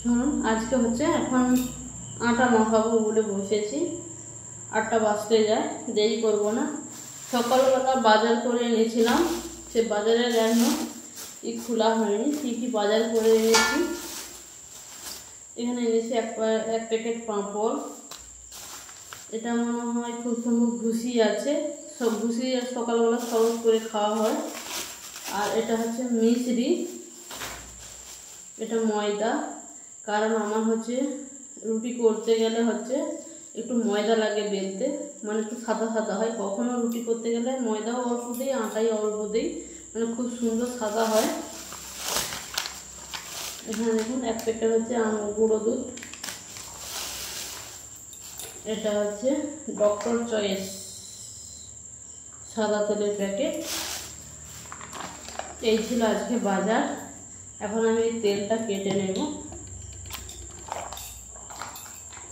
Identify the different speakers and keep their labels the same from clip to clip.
Speaker 1: শুনুন, আজকে হচ্ছে এখন আটা মাখাবো বলে বসেছি। 8টা বাজতে যায়, দেরি করবো না। সকালবেলা বাজার করে এনেছিলাম, সে বাজারের এখনো খোলা হয়নি। কী কী বাজার করে এনেছি, এখানে এনেছি এক প্যাকেট পাঁপড়। এটা মনে হয় খুব সম্ভব ভুসি আছে, সব ভুসি সকালবেলা সরব করে খাওয়া হয়। আর এটা হচ্ছে মিশ্রি, এটা ময়দা। কারণ আমার হচ্ছে রুটি করতে গেলে হচ্ছে একটু ময়দা লাগে বেলতে, মানে একটু সাদা সাদা হয়। কখনো রুটি করতে গেলে ময়দাও অল্প দিই, আটাই অল্প দিই, মানে খুব সুন্দর সাদা হয়। এখানে দেখুন এক প্যাকেট হচ্ছে গুঁড়ো দুধ। এটা হচ্ছে ডক্টর চয়েস সাদা তেলের প্যাকেট। এই ছিল আজকে বাজার। এখন আমি এই তেলটা কেটে নেব।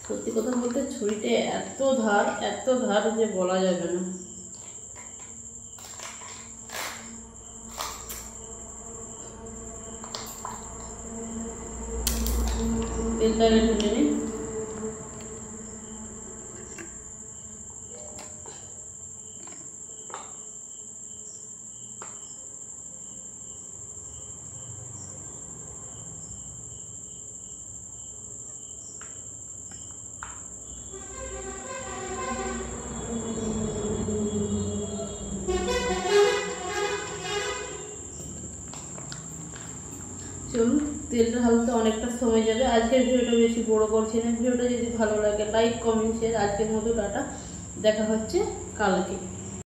Speaker 1: সত্যি কথা বলতে ছুরিতে এত ধার যে বলা যাবে না। তেলটা কেটে নিই। চলুন, তেলটা ঢালতে অনেকটা সময় যাবে। আজকের ভিডিওটা বেশি বড় করছি না। ভিডিওটা যদি ভালো লাগে লাইক, কমেন্ট, শেয়ার। আজকের মতো টাটা, দেখা হচ্ছে কালকে।